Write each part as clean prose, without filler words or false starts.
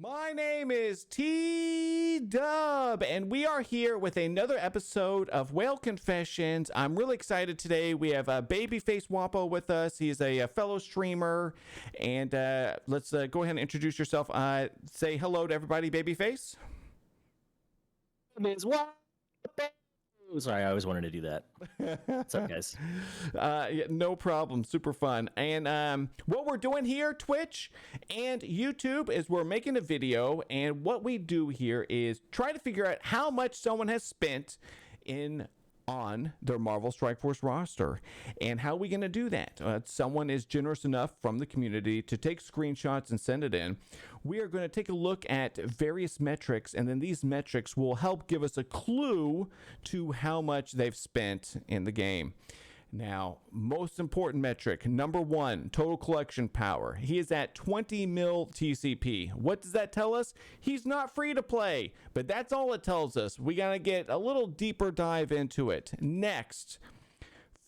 My name is T-Dub, and we are here with another episode of Whale Confessions. I'm really excited today. We have BABYFACEWAPO with us. He's a fellow streamer, and let's go ahead and introduce yourself. Say hello to everybody, Babyface. Ms. Wapo. Sorry, I always wanted to do that. What's up, guys? Yeah, no problem. Super fun. And what we're doing here, Twitch and YouTube, is we're making a video. And what we do here is try to figure out how much someone has spent on their Marvel Strike Force roster. And how are we going to do that? Someone is generous enough from the community to take screenshots and send it in. We are going to take a look at various metrics, and then these metrics will help give us a clue to how much they've spent in the game. Now, most important metric, number one, total collection power. He is at 20 mil TCP. What does that tell us? He's not free to play, but that's all it tells us. We got to get a little deeper dive into it. Next,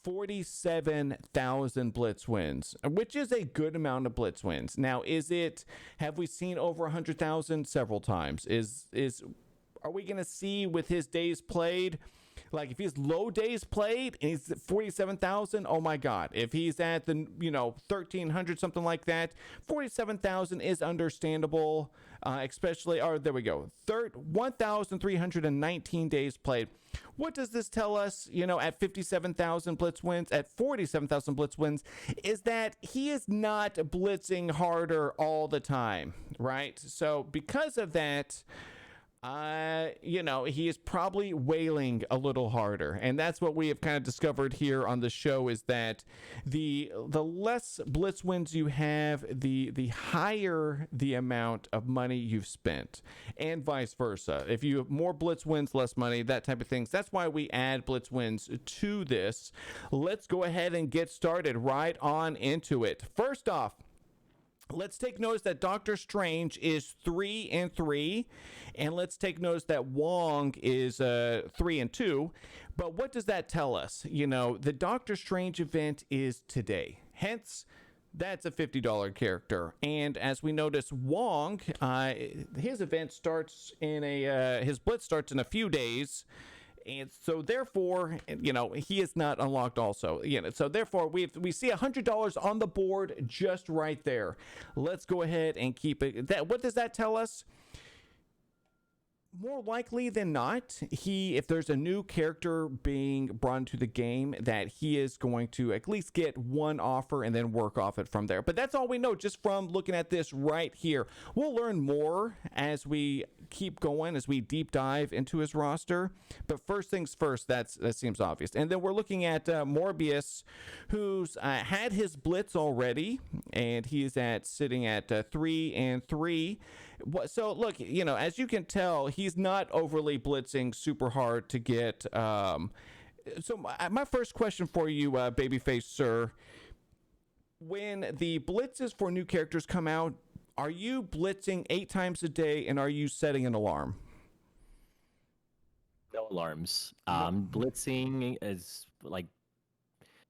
47,000 blitz wins, which is a good amount of blitz wins. Now, have we seen over 100,000 several times? Are we going to see with his days played? Like if he's low days played and he's at 47,000, oh my God. If he's at the 1,300, something like that, 47,000 is understandable, especially, there we go, 1,319 days played. What does this tell us, at 57,000 blitz wins, at 47,000 blitz wins, is that he is not blitzing harder all the time, right? So because of that, he is probably wailing a little harder, and that's what we have kind of discovered here on the show, is that the less blitz wins you have, the higher the amount of money you've spent, and vice versa. If you have more blitz wins, less money, that type of things. That's why we add blitz wins to this. Let's go ahead and get started right on into it. First off, let's take notice that Doctor Strange is 3-3, and let's take notice that Wong is 3-2. But what does that tell us? The Doctor Strange event is today. Hence, that's a $50 character. And as we notice, Wong, his event starts his blitz starts in a few days. And so therefore, he is not unlocked also. So therefore, we see $100 on the board just right there. Let's go ahead and keep it. What does that tell us? More likely than not, if there's a new character being brought into the game, that he is going to at least get one offer and then work off it from there. But that's all we know just from looking at this right here. We'll learn more as we keep going, as we deep dive into his roster. But first things first, that seems obvious. And then we're looking at Morbius, who's had his blitz already, and he's sitting at 3-3. So look, as you can tell, he's not overly blitzing super hard to get. So my first question for you, Babyface Sir, when the blitzes for new characters come out, are you blitzing 8 times a day, and are you setting an alarm? No alarms. Blitzing is like,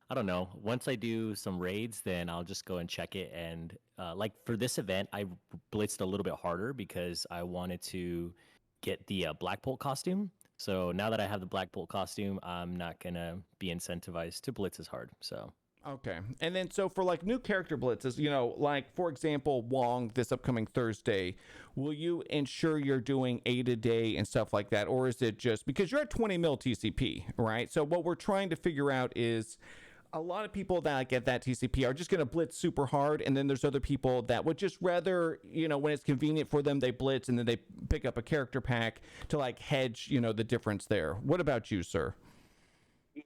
I don't know. Once I do some raids, then I'll just go and check it. And like for this event, I blitzed a little bit harder because I wanted to get the Black Bolt costume. So now that I have the Black Bolt costume, I'm not going to be incentivized to blitz as hard. So. Okay. And then so for like new character blitzes, like for example, Wong this upcoming Thursday, will you ensure you're doing 8 a day and stuff like that? Or is it just because you're at 20 mil TCP, right? So what we're trying to figure out is a lot of people that get that TCP are just going to blitz super hard. And then there's other people that would just rather, when it's convenient for them, they blitz and then they pick up a character pack to like hedge, the difference there. What about you, sir? Yeah.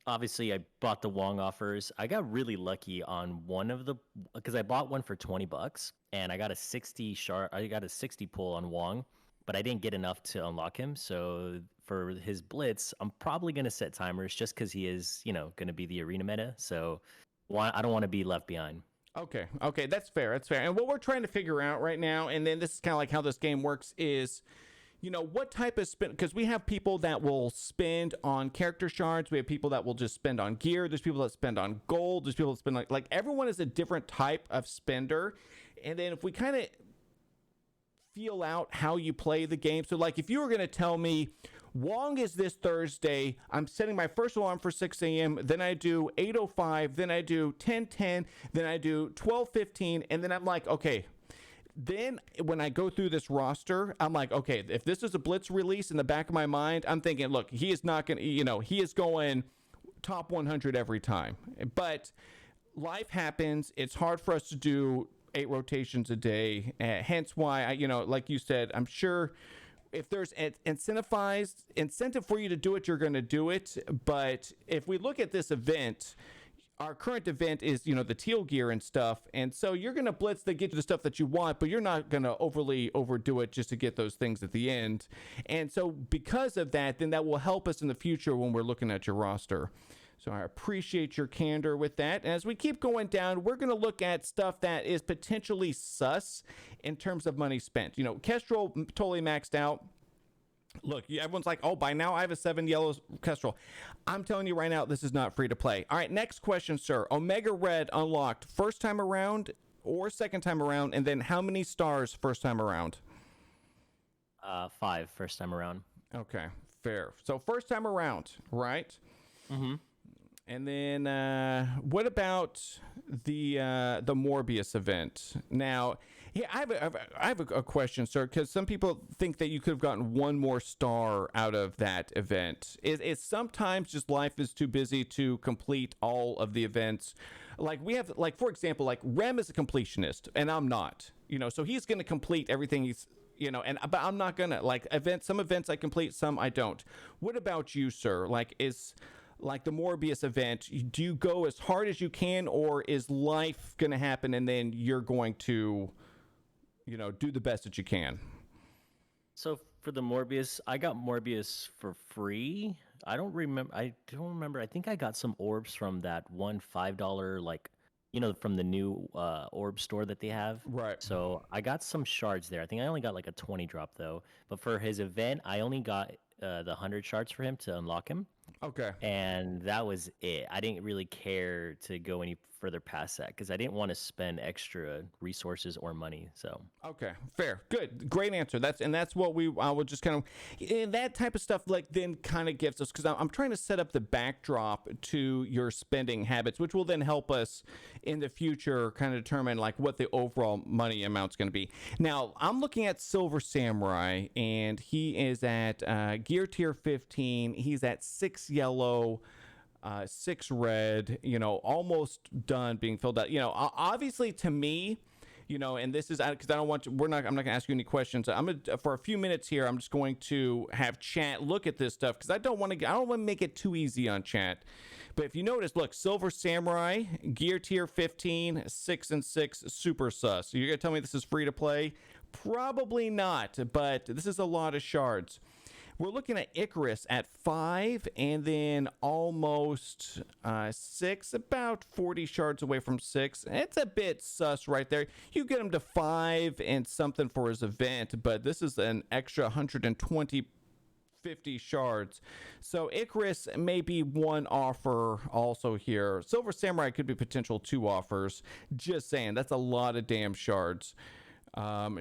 Obviously, I bought the Wong offers. I got really lucky on one of because I bought one for $20 and I got a 60 pull on Wong, but I didn't get enough to unlock him. So for his blitz, I'm probably going to set timers just because he is, going to be the arena meta. So I don't want to be left behind. Okay, that's fair. And what we're trying to figure out right now, and then this is kind of like how this game works, is what type of spend, because we have people that will spend on character shards, we have people that will just spend on gear, there's people that spend on gold, there's people that spend like everyone is a different type of spender. And then if we kind of feel out how you play the game. So like if you were going to tell me Wong is this Thursday, I'm setting my first alarm for 6 a.m., then I do 8:05, then I do 10:10, then I do 12:15, and then I'm like, okay. Then when I go through this roster, I'm like, okay, if this is a blitz release, in the back of my mind, I'm thinking, look, he is not going to, he is going top 100 every time. But life happens. It's hard for us to do 8 rotations a day. Hence why, like you said, I'm sure if there's an incentive for you to do it, you're going to do it. But if we look at this event, our current event is, the teal gear and stuff. And so you're going to blitz to get you the stuff that you want, but you're not going to overly overdo it just to get those things at the end. And so because of that, then that will help us in the future when we're looking at your roster. So I appreciate your candor with that. And as we keep going down, we're going to look at stuff that is potentially sus in terms of money spent. Kestrel totally maxed out. Look, everyone's like, oh, by now I have a 7 yellow Kestrel. I'm telling you right now, this is not free to play. All right, next question, sir. Omega Red unlocked first time around or second time around, and then how many stars first time around? 5 first time around. Okay, fair. So first time around, right? Mm-hmm. And then what about the Morbius event? Now, yeah, I have a question, sir, because some people think that you could have gotten 1 more star out of that event. Is sometimes just life is too busy to complete all of the events? Like we have, like for example, like Rem is a completionist, and I'm not. So he's going to complete everything he's. But I'm not gonna some events I complete, some I don't. What about you, sir? Like the Morbius event, do you go as hard as you can, or is life going to happen and then you're going to, do the best that you can? So for the Morbius, I got Morbius for free. I don't remember. I think I got some orbs from that one $5, from the new orb store that they have. Right. So I got some shards there. I think I only got like a 20 drop though. But for his event, I only got the 100 shards for him to unlock him. Okay. And that was it. I didn't really care to go any further past that because I didn't want to spend extra resources or money. So okay, fair, good, great answer. That's what I would just kind of that type of stuff then kind of gives us, because I'm trying to set up the backdrop to your spending habits, which will then help us in the future kind of determine what the overall money amount's going to be. Now I'm looking at Silver Samurai, and he is at gear tier 15. He's at 6 yellow, 6 red, almost done being filled out. Obviously to me, and this is because I'm not going to ask you any questions. For a few minutes here, I'm just going to have chat look at this stuff because I don't want to make it too easy on chat. But if you notice, look, Silver Samurai, gear tier 15, 6 and 6, super sus. So you're going to tell me this is free to play? Probably not, but this is a lot of shards. We're looking at Icarus at 5 and then almost 6, about 40 shards away from 6. It's a bit sus right there. You get him to 5 and something for his event, but this is an extra 50 shards. So Icarus may be 1 offer also here. Silver Samurai could be potential 2 offers. Just saying, that's a lot of damn shards.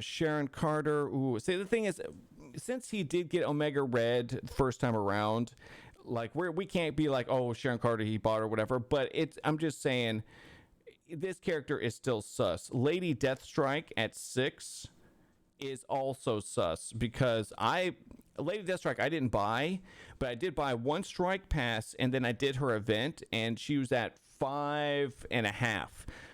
Sharon Carter. Ooh, see, the thing is, since he did get Omega Red first time around, we can't be like, oh, Sharon Carter, he bought or whatever. But I'm just saying, this character is still sus. Lady Deathstrike at 6 is also sus because Lady Deathstrike I didn't buy, but I did buy 1 strike pass, and then I did her event, and she was at 5.5.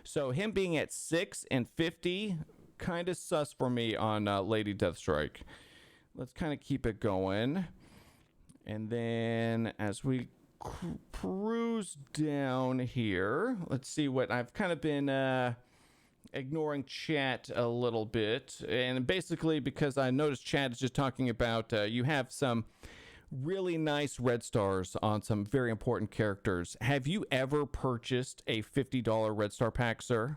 So him being at 6 and 50, kind of sus for me on Lady Deathstrike. Let's kind of keep it going. And then as we peruse down here, let's see what I've kind of been ignoring chat a little bit. And basically because I noticed chat is just talking about you have some really nice red stars on some very important characters. Have you ever purchased a $50 red star pack, sir?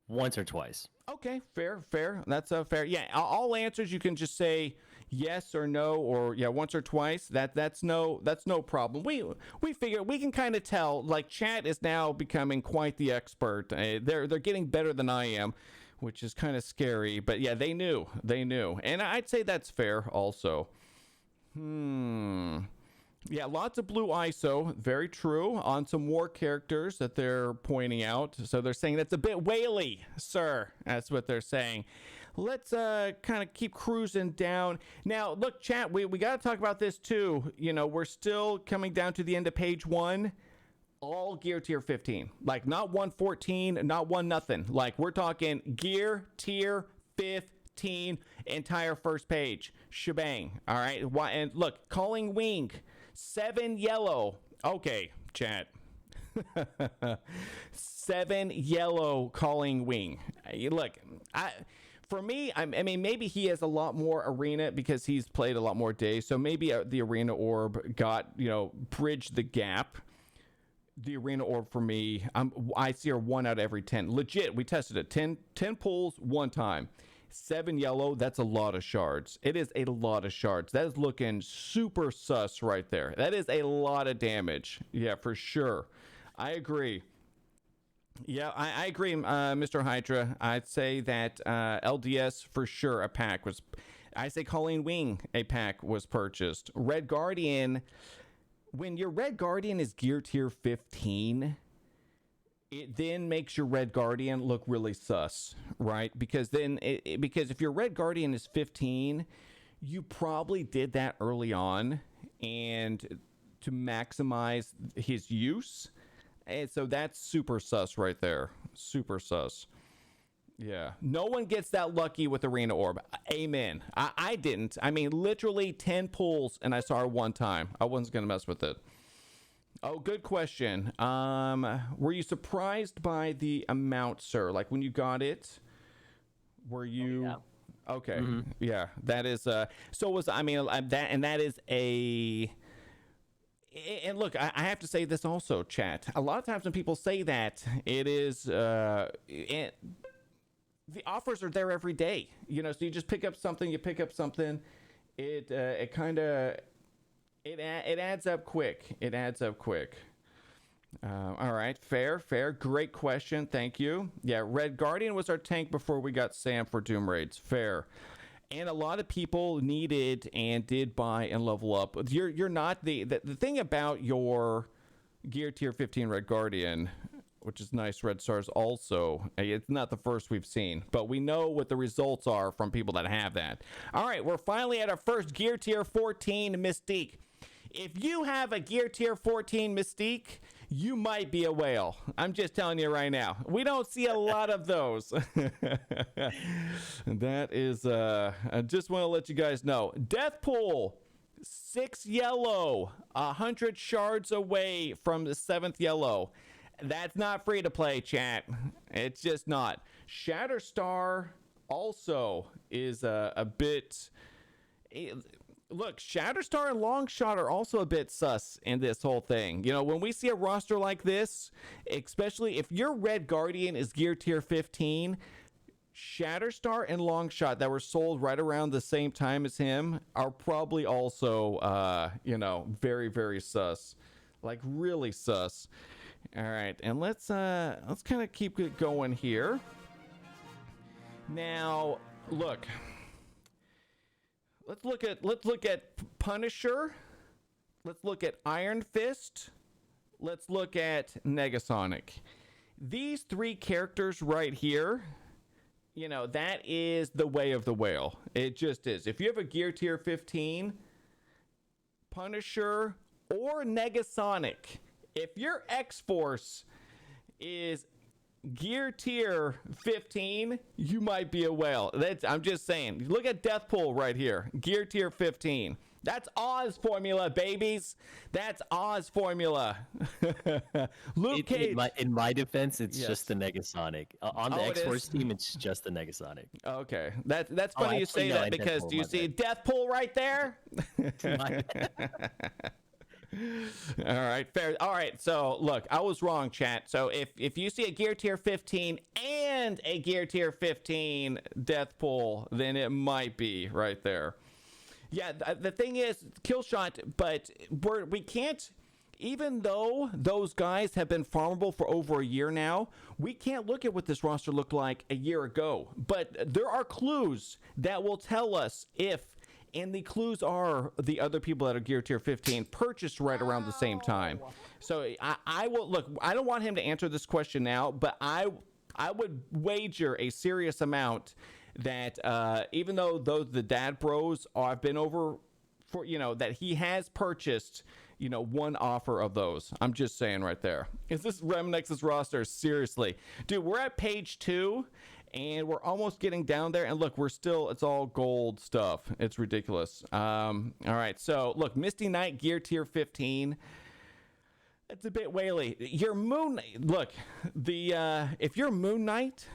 Once or twice. Okay, fair. That's fair. Yeah, all answers you can just say yes or no, or yeah, once or twice. That's no problem. We figure we can kind of tell. Chat is now becoming quite the expert. They're getting better than I am. which is kind of scary. But yeah, they knew. And I'd say that's fair also. Yeah, lots of blue ISO. Very true. On some more characters that they're pointing out. So they're saying that's a bit whaley, sir. That's what they're saying. Let's kind of keep cruising down. Now, look, chat, we got to talk about this too. You know, we're still coming down to the end of page 1. All gear tier 15. Like, not 114, not 1 nothing. Like, we're talking gear tier 15, entire first page. Shebang. All right. And look, calling wing. 7 yellow. Okay, chat. 7 yellow calling wing. Look, for me, I mean, maybe he has a lot more arena because he's played a lot more days. So maybe the arena orb got, you know, bridged the gap. The arena orb for me, I see her 1 out of every 10. Legit, we tested it. 10 pulls 1 time. 7 yellow, that's a lot of shards. It is a lot of shards. That is looking super sus right there. That is a lot of damage. Yeah, for sure. I agree. Yeah, I agree, Mr. Hydra. I'd say that LDS for sure a pack was... I say Colleen Wing a pack was purchased. Red Guardian... When your Red Guardian is gear tier 15, it then makes your Red Guardian look really sus, right? Because then, because if your Red Guardian is 15, you probably did that early on and to maximize his use. And so that's super sus right there. Super sus. Yeah. No one gets that lucky with Arena Orb. Amen. I didn't. I mean, literally 10 pulls and I saw her 1 time. I wasn't going to mess with it. Oh, good question. Were you surprised by the amount, sir? Like when you got it, were you... Yeah. Okay. Mm-hmm. Yeah. That is... so was... I mean, that is a... And look, I have to say this also, chat. A lot of times when people say that, it is... the offers are there every day, you know, so you just pick up something, it kind of, it adds up quick. All right. Fair. Great question. Thank you. Yeah. Red Guardian was our tank before we got Sam for Doom Raids. Fair. And a lot of people needed and did buy and level up. You're not the thing about your gear tier 15 Red Guardian, which is nice. Red Stars also. It's not the first we've seen, but we know what the results are from people that have that. All right, we're finally at our first Gear Tier 14 Mystique. If you have a Gear Tier 14 Mystique, you might be a whale. I'm just telling you right now. We don't see a lot of those. That is, I just want to let you guys know. Deathpool, 6 yellow, 100 shards away from the 7th yellow. That's not free to play, chat. It's just not. Shatterstar also is a bit... Look, Shatterstar and Longshot are also a bit sus in this whole thing. You know, when we see a roster like this, especially if your Red Guardian is gear tier 15, Shatterstar and Longshot that were sold right around the same time as him are probably also, you know, very, very sus. Like, really sus. All right, and let's kind of keep it going here. Now, look. Let's look at Punisher. Let's look at Iron Fist. Let's look at Negasonic. These 3 characters right here, you know, that is the way of the whale. It just is. If you have a gear tier 15, Punisher or Negasonic, if your X-Force is gear tier 15, you might be a whale. I'm just saying. Look at Deathpool right here. Gear tier 15. That's Oz formula, babies. That's Oz formula. Luke Cage. In my defense, it's just the Negasonic. On the X-Force team, it's just the Negasonic. Okay. That's funny you say that because do you see Deathpool right there? All right, fair. All right, so look, I was wrong, chat. So if you see a gear tier 15 and a gear tier 15 Deathpool, then it might be right there. Yeah, the thing is, kill shot, but we can't. even though those guys have been farmable for over a year now, we can't look at what this roster looked like a year ago. But there are clues that will tell us if, and the clues are the other people that are gear tier 15 purchased right around the same time. So I will look. I don't want him to answer this question now, but I would wager a serious amount that even though the dad bros have been over for, that he has purchased, one offer of those. I'm just saying right there. Is this Remnex's roster? Seriously, dude, we're at page 2. And we're almost getting down there. And look, it's all gold stuff. It's ridiculous. All right. So look, Misty Knight gear tier 15. It's a bit whaley. Your Moon, look, if your Moon Knight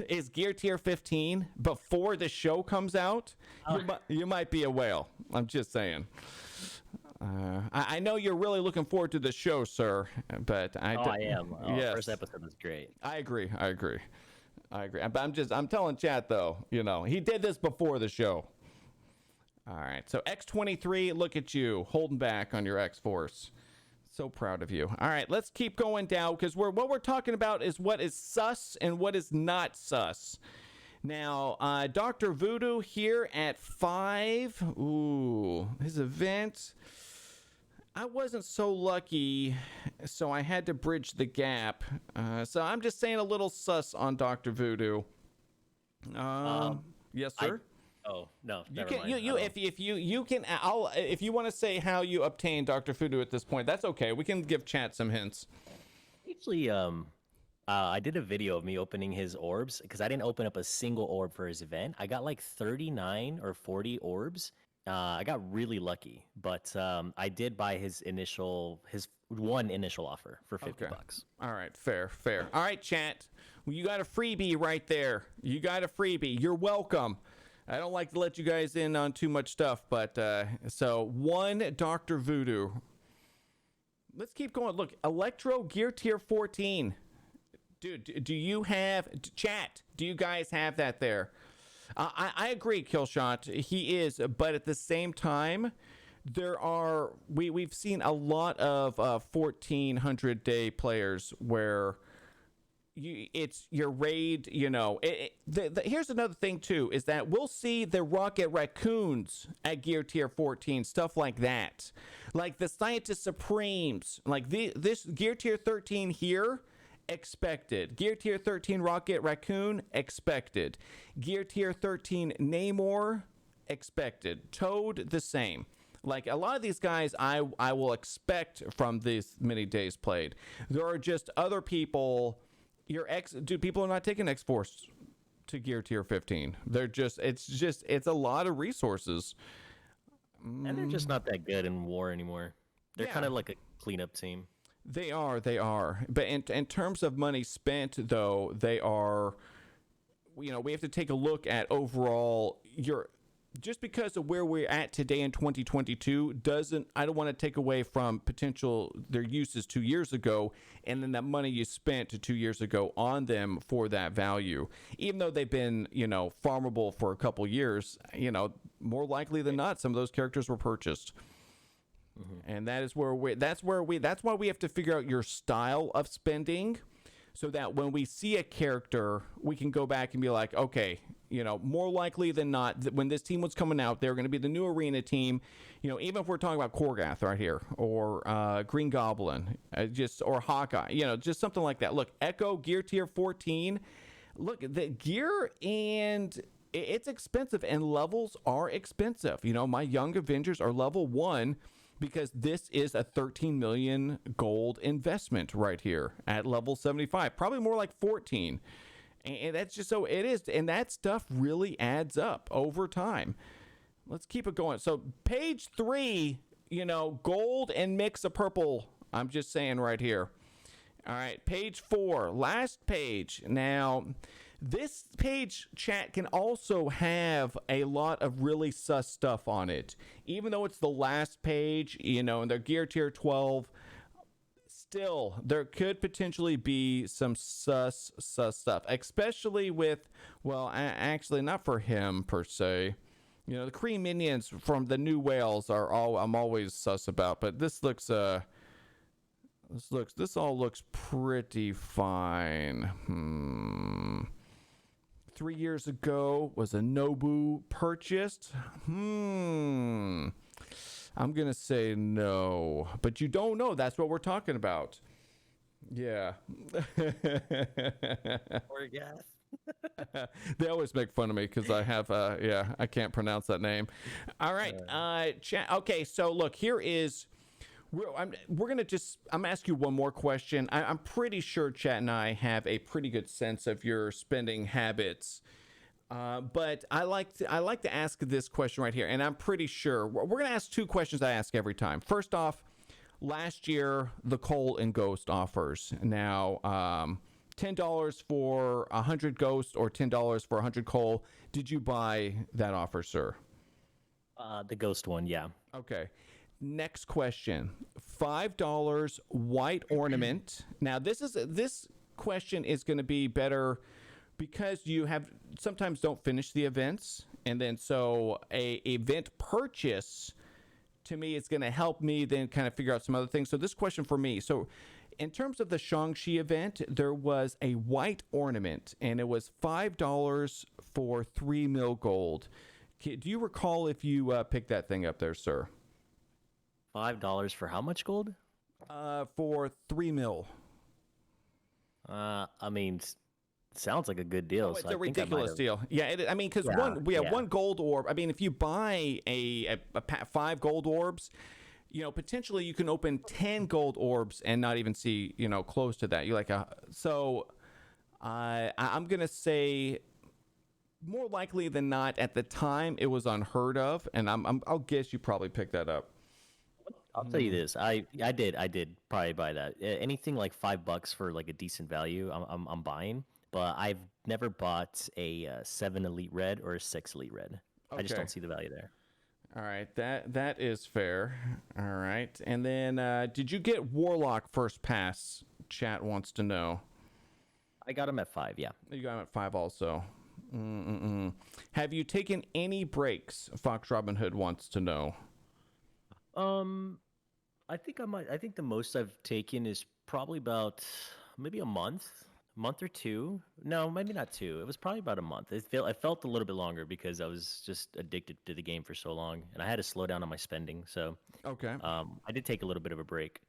is gear tier 15 before the show comes out, you might be a whale. I'm just saying. I know you're really looking forward to the show, sir, but I am. Yes. First episode was great. I agree. But I'm telling chat though, he did this before the show. All right. So X23, look at you holding back on your X-Force. So proud of you. All right, let's keep going down because what we're talking about is what is sus and what is not sus. Now, Dr. Voodoo here at 5. Ooh, his event. I wasn't so lucky, so I had to bridge the gap. So I'm just saying a little sus on Dr. Voodoo. Yes, sir. No. If you want to say how you obtained Dr. Voodoo at this point, that's okay. We can give chat some hints. Actually, I did a video of me opening his orbs because I didn't open up a single orb for his event. I got like 39 or 40 orbs. I got really lucky, but I did buy his one initial offer for $50. All right, fair. All right, chat. Well, you got a freebie right there. You're welcome. I don't like to let you guys in on too much stuff, but so one Dr. Voodoo. Let's keep going. Look, Electro gear tier 14. Dude, do you have chat? Do you guys have that there? I agree, Killshot. He is, but at the same time, we've seen a lot of 1400 day players where it's your raid. Here's another thing too is that we'll see the Rocket Raccoons at gear tier 14, stuff like that, like the Scientist Supremes, like this gear tier 13 here. Expected. Gear tier 13 Rocket Raccoon, expected. Gear tier 13 Namor, expected. Toad, the same. Like a lot of these guys I will expect from these many days played. There are just other people. People are not taking X-Force to gear tier 15. It's a lot of resources. And they're just not that good in war anymore. They're kind of like a cleanup team. They are. But in terms of money spent, though, they are, we have to take a look at overall just because of where we're at today in 2022 I don't want to take away from potential their uses 2 years ago and then that money you spent 2 years ago on them for that value. Even though they've been, farmable for a couple years, more likely than not, some of those characters were purchased. Mm-hmm. And that's why we have to figure out your style of spending so that when we see a character, we can go back and be like, okay, more likely than not, when this team was coming out, they're going to be the new arena team. Even if we're talking about Korgath right here or Green Goblin, or Hawkeye, just something like that. Look, Echo gear tier 14. Look, the gear and it's expensive and levels are expensive. My Young Avengers are level 1. Because this is a 13 million gold investment right here at level 75, probably more like 14. And that's just so it is. And that stuff really adds up over time. Let's keep it going. So page 3, gold and mix of purple. I'm just saying right here. All right, page 4, last page. Now, this page, chat, can also have a lot of really sus stuff on it. Even though it's the last page, and they're gear tier 12, still, there could potentially be some sus stuff. Especially with, actually not for him per se. The Kree minions from the new whales I'm always sus about. But this looks, This all looks pretty fine. 3 years ago was a Nobu purchased. I'm gonna say no, but you don't know. That's what we're talking about. Yeah. Or gas. They always make fun of me because I have I can't pronounce that name. All right, chat. Okay, so look, here is I'm gonna ask you one more question. I'm pretty sure Chat and I have a pretty good sense of your spending habits, but I like to ask this question right here, and I'm pretty sure we're gonna ask two questions I ask every time. First off, last year the Coal and Ghost offers. Now, $10 for 100 Ghost or $10 for 100 Coal. Did you buy that offer, sir? The Ghost one, yeah. Okay. Next question. $5 white ornament. Now this question is going to be better because you have sometimes don't finish the events, and then so a event purchase to me is going to help me then kind of figure out some other things. So this question for me. So in terms of the Shang-Chi event, there was a white ornament and it was $5 for 3 mil gold. Do you recall if you picked that thing up there, sir? $5 for how much gold? For 3 mil. I mean, sounds like a good deal. Oh, it's so a ridiculous deal. Yeah, I mean, because one gold orb. I mean, if you buy a 5 gold orbs, potentially you can open 10 gold orbs and not even see, close to that. You're like, I'm gonna say more likely than not at the time it was unheard of, and I'll guess you probably picked that up. I'll tell you this, I did probably buy that. Anything like $5 for like a decent value, I'm buying. But I've never bought a 7 Elite Red or a 6 Elite Red. Okay. I just don't see the value there. All right, that is fair. All right, and then did you get Warlock first pass? Chat wants to know. I got him at 5. Yeah. You got him at 5 also. Have you taken any breaks? Fox Robin Hood wants to know. I think I might. I think the most I've taken is probably about maybe a month or two. No, maybe not 2. It was probably about a month. I felt a little bit longer because I was just addicted to the game for so long, and I had to slow down on my spending. So okay, I did take a little bit of a break.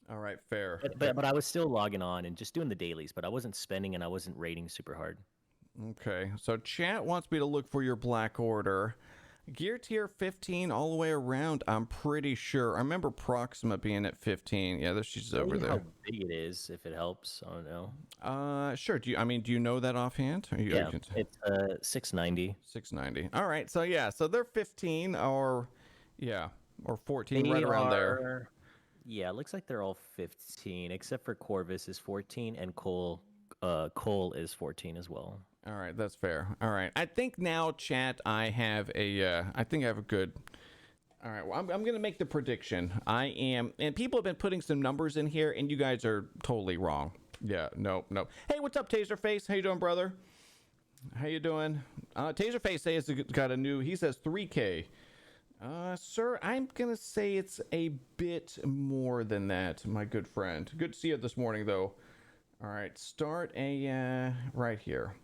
All right, fair. But I was still logging on and just doing the dailies, but I wasn't spending and I wasn't raiding super hard. Okay, so chat wants me to look for your Black Order. Gear tier 15 all the way around, I'm pretty sure. I remember Proxima being at 15. Yeah, she's over there. How big it is, if it helps. I don't know. Sure. Do you know that offhand? Yeah, it's 690. 690. All right. So yeah, so they're 15 or 14, right around there. Yeah, it looks like they're all 15, except for Corvus is 14 and Cole is 14 as well. All right, that's fair. All right, I think now, chat, I have a good. All right, well, I'm gonna make the prediction. And people have been putting some numbers in here, and you guys are totally wrong. Yeah, no. Hey, what's up, Taserface? How you doing, brother? How you doing? Taserface says got a new. He says 3K. Sir, I'm gonna say it's a bit more than that, my good friend. Good to see you this morning, though. All right, start a right here.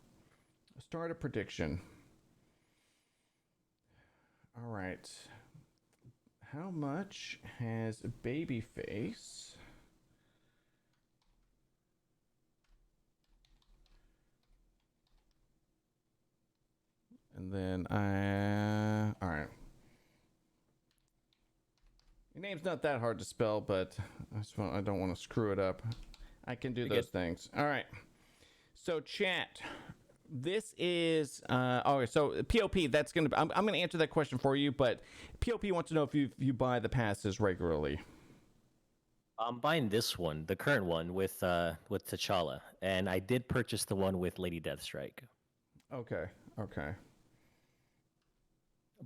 Start a prediction. All right. How much has Babyface? And then all right. Your name's not that hard to spell, but I don't want to screw it up. I can do those things. All right. So chat. This is okay. So POP, that's gonna. I'm gonna answer that question for you, but POP wants to know if you buy the passes regularly. I'm buying this one, the current one with T'Challa, and I did purchase the one with Lady Deathstrike. Okay.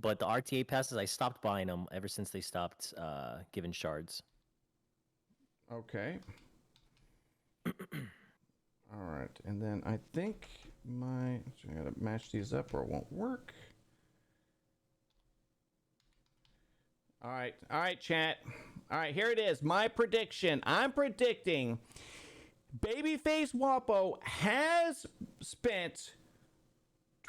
But the RTA passes, I stopped buying them ever since they stopped giving shards. Okay. All right, and then I think I gotta match these up or it won't work. All right, chat. All right, here it is. My prediction. I'm predicting BABYFACEWAPO has spent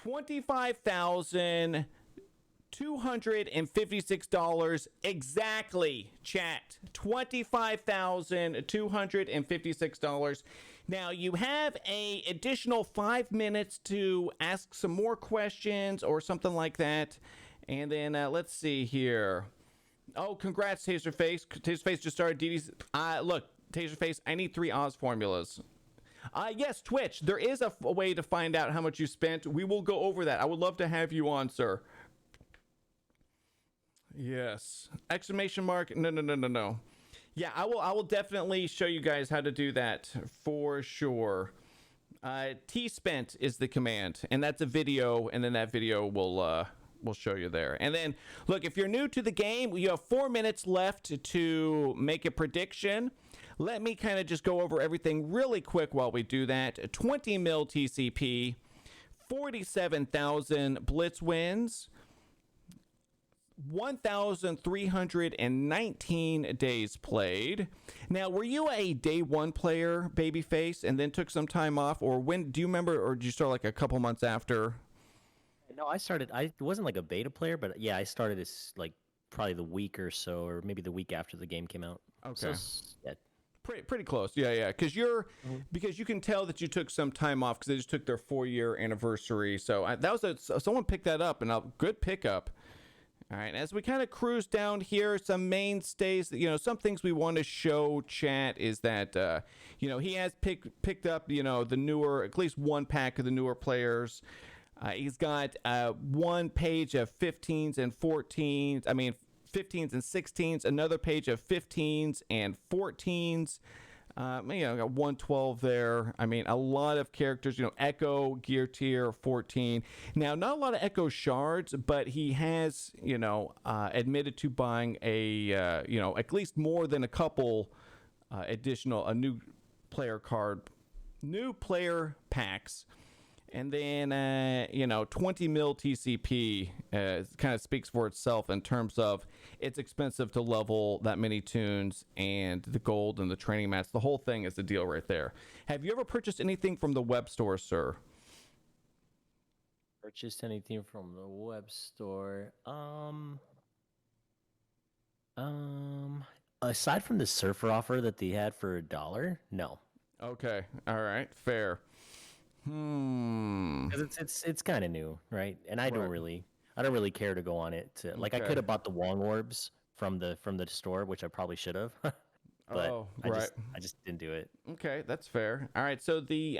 $25,256 exactly, chat. $25,256. Now you have a additional 5 minutes to ask some more questions or something like that. And then let's see here. Oh, congrats, Taserface. Taserface just started DD's. Look, Taserface, I need 3 Oz formulas. Yes, Twitch. There is a way to find out how much you spent. We will go over that. I would love to have you on, sir. Yes. Exclamation mark. No. Yeah, I will definitely show you guys how to do that for sure. T spent is the command, and that's a video, and then that video will show you there. And then look, if you're new to the game, you have 4 minutes left to make a prediction. Let me kind of just go over everything really quick while we do that. 20 mil TCP, 47,000 blitz wins, 1,319 days played. Now, were you a day one player, Babyface, and then took some time off, or when do you remember, or did you start like a couple months after? No, I wasn't like a beta player, but yeah, I started as like probably the week or so, or maybe the week after the game came out. Okay. So, yeah. Pretty close. Yeah. Because because you can tell that you took some time off because they just took their 4-year anniversary. So that was someone picked that up, and a good pickup. All right, as we kind of cruise down here, some mainstays, some things we want to show chat is that, he has picked up, the newer, at least one pack of the newer players. He's got one page of 15s and 14s. 15s and 16s, another page of 15s and 14s. Got 112 there. A lot of characters, Echo, Gear Tier 14. Now, not a lot of Echo shards, but he has, admitted to buying at least more than a couple additional, new player packs. And then, 20 mil TCP kind of speaks for itself in terms of it's expensive to level that many tunes and the gold and the training mats. The whole thing is the deal right there. Have you ever purchased anything from the web store, sir? Purchased anything from the web store? Aside from the surfer offer that they had for $1, no. Okay. All right. Fair. Because it's kind of new, right? And I don't really care to go on it. I could have bought the Wong orbs from the store, which I probably should have, but I just didn't do it. Okay, that's fair. All right, so the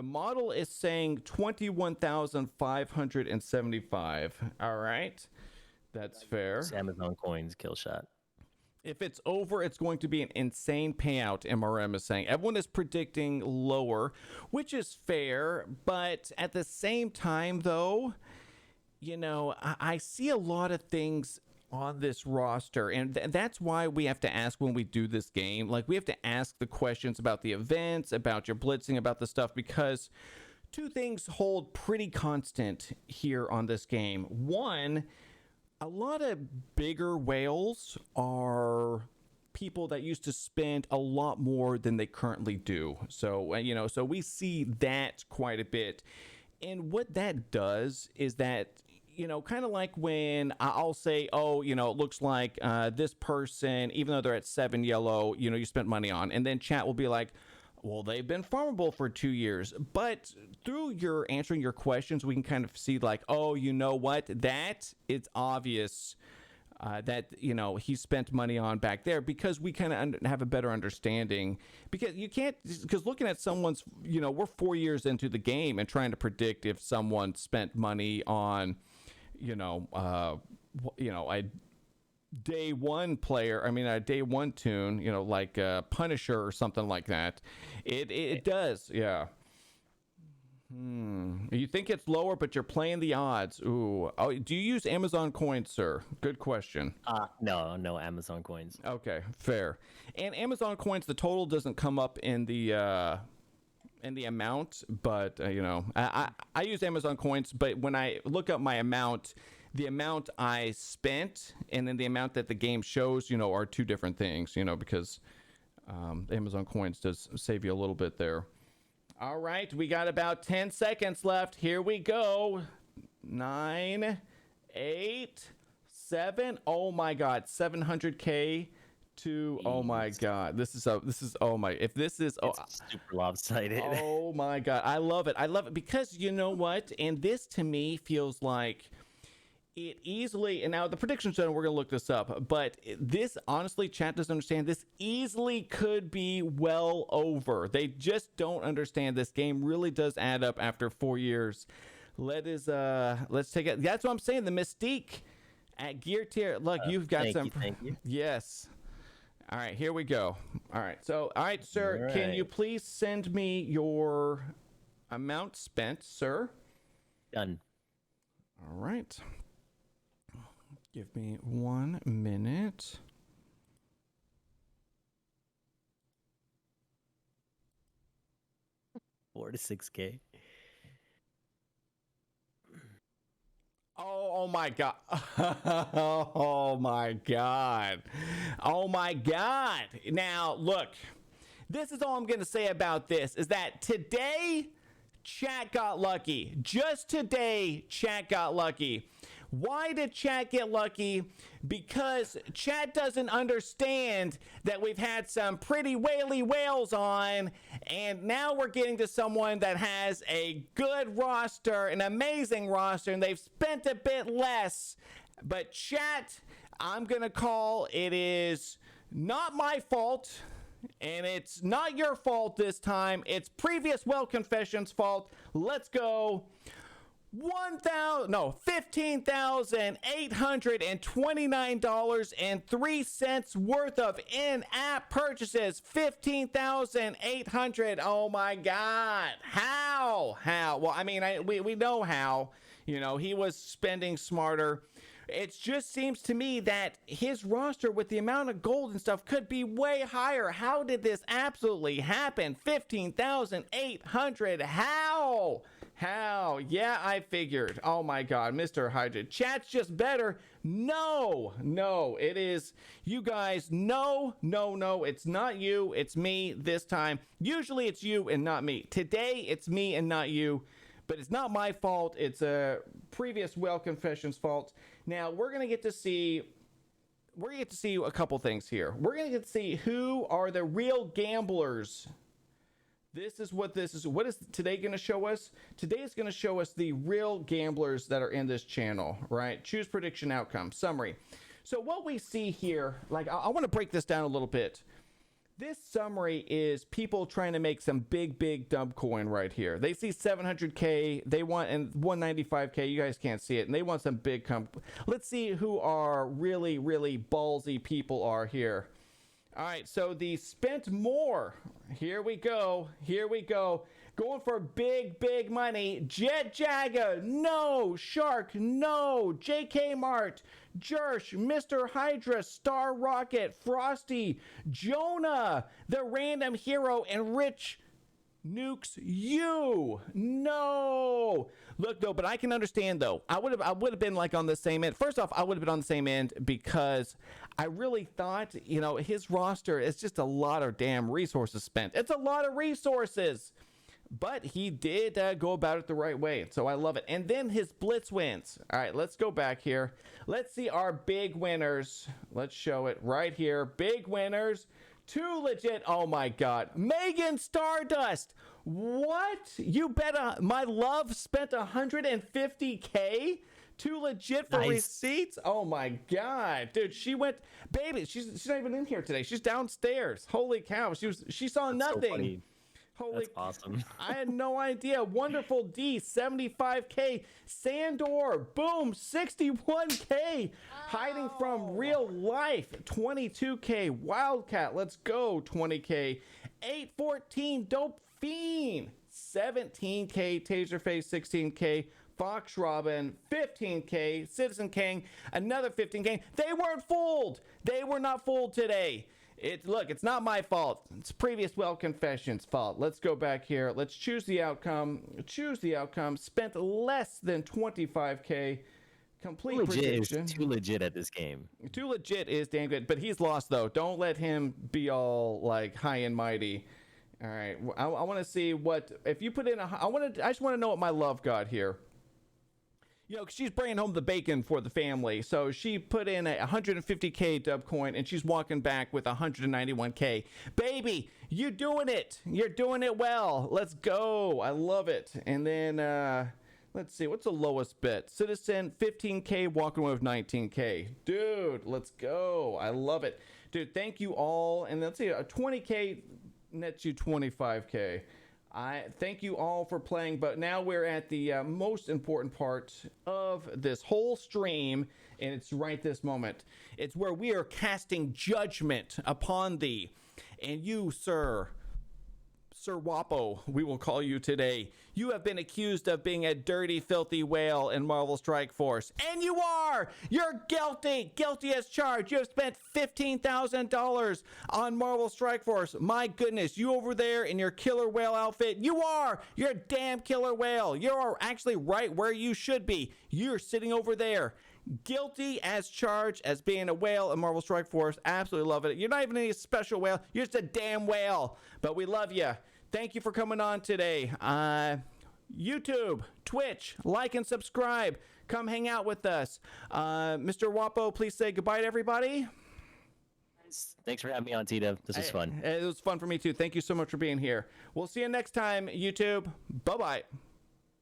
model is saying 21,575. All right, that's fair. It's Amazon coins kill shot. If it's over, it's going to be an insane payout, MRM is saying. Everyone is predicting lower, which is fair. But at the same time, though, I see a lot of things on this roster. And that's why we have to ask when we do this game. Like, we have to ask the questions about the events, about your blitzing, about the stuff. Because 2 things hold pretty constant here on this game. One, a lot of bigger whales are people that used to spend a lot more than they currently do. So, so we see that quite a bit. And what that does is that, kind of like when I'll say, oh, it looks like this person, even though they're at 7 yellow, you spent money on. And then chat will be like, well, they've been farmable for 2 years. But through your answering your questions, we can kind of see like, oh, you know what? That it's obvious that, he spent money on back there because we kind of have a better understanding. Because because looking at someone's, we're 4 years into the game and trying to predict if someone spent money on, a day one player, a day one tune, like Punisher or something like that. It does, yeah. You think it's lower, but you're playing the odds. Ooh. Oh, do you use Amazon coins, sir? Good question. No Amazon coins. Okay, fair. And Amazon coins, the total doesn't come up in the amount, but I use Amazon coins, but when I look up my amount, the amount I spent and then the amount that the game shows, are two different things, because Amazon Coins does save you a little bit there. All right, we got about 10 seconds left. Here we go. 9, 8, 7. Oh my God, 700K to. Oh my God, this is oh my. If this is it's super lopsided. Oh my God, I love it. I love it because you know what? And this to me feels like it easily, and now the prediction zone, we're gonna look this up, but this honestly, chat doesn't understand, this easily could be well over. They just don't understand this game really does add up after 4 years. Let's take it. That's what I'm saying. The Mystique at gear tier. Look, you've got some. Thank you. Yes. All right, here we go. All right, so all right, sir, All right. Can you please send me your amount spent, sir? Done. All right. Give me 1 minute. $4 to $6K. Oh my God. Oh my God. Oh my God. Now, look, this is all I'm going to say about this is that today, chat got lucky. Just today, chat got lucky. Why did chat get lucky? Because chat doesn't understand that we've had some pretty whaley whales on, and now we're getting to someone that has a good roster, an amazing roster, and they've spent a bit less. But chat, I'm gonna call it is not my fault, and it's not your fault this time. It's previous Well Confessions' fault. Let's go. $15,829.03 worth of in-app purchases. 15,800. Oh my God. How? Well, I mean, we know how. He was spending smarter. It just seems to me that his roster with the amount of gold and stuff could be way higher. How did this absolutely happen? 15,800. How? Yeah, I figured. Oh my God, Mr. Hydra. Chat's just better. No, it is you guys. No, it's not you. It's me this time. Usually it's you and not me. Today it's me and not you. But it's not my fault. It's a previous Well Confessions fault. Now we're gonna get to see a couple things here. We're gonna get to see who are the real gamblers. This is what this is. What is today going to show us? Today is going to show us the real gamblers that are in this channel, right? Choose prediction outcome. Summary. So what we see here, like I want to break this down a little bit. This summary is people trying to make some big dumb coin right here. They see 700K, they want, and 195K, you guys can't see it, and they want some big Let's see who our really ballsy people are here. All right, so the spent more. Here we go. Going for big money. Jet Jaga, no. Shark, no. JK Mart, Jersh, Mr. Hydra, Star Rocket, Frosty, Jonah, the random hero, and Rich Nukes you. No. Look though, but I can understand though. I would have been like on the same end. First off, I would have been on the same end because I really thought, his roster is just a lot of damn resources spent. It's a lot of resources. But he did go about it the right way. So I love it. And then his blitz wins. All right, let's go back here. Let's see our big winners. Let's show it right here. Big winners. Two legit. Oh my God. Megan Stardust. What? You bet my love spent 150K? Too legit for receipts? Oh my God, dude, she went, baby, she's not even in here today. She's downstairs. Holy cow, she saw nothing. Holy, that's awesome. I had no idea. Wonderful D, 75K. Sandor, boom, 61K. Hiding from real life, 22K. Wildcat, let's go, 20K. 814, Dope Fiend, 17K. Taserface, 16K. Fox Robin, 15K. Citizen King, another 15K. They weren't fooled. They were not fooled today. Look, it's not my fault. It's previous Well Confessions' fault. Let's go back here. Let's choose the outcome. Choose the outcome. Spent less than 25K. Complete legit prediction. is too legit at this game. Too legit is damn good, but he's lost though. Don't let him be all like high and mighty. All right, I want to see what if you put in a. I just want to know what my love got here. You know, 'cause she's bringing home the bacon for the family, so she put in a 150K dub coin, and she's walking back with 191K. Baby, you're doing it. You're doing it well. Let's go. I love it. And then let's see, what's the lowest bet? Citizen 15K, walking away with 19K. Dude, let's go. I love it, dude. Thank you all. And let's see, a 20K nets you 25K. I thank you all for playing, but now we're at the most important part of this whole stream, and it's right this moment. It's where we are casting judgment upon thee, and you, Sir Wapo, we will call you today. You have been accused of being a dirty, filthy whale in Marvel Strike Force. And you are! You're guilty! Guilty as charged. You have spent $15,000 on Marvel Strike Force. My goodness, you over there in your killer whale outfit. You are! You're a damn killer whale. You're actually right where you should be. You're sitting over there. Guilty as charged as being a whale in Marvel Strike Force. Absolutely love it. You're not even any special whale. You're just a damn whale. But we love you. Thank you for coming on today. YouTube, Twitch, like and subscribe. Come hang out with us. Mr. Wapo, please say goodbye to everybody. Thanks for having me on, Tito. This was fun. It was fun for me too. Thank you so much for being here. We'll see you next time, YouTube. Bye-bye.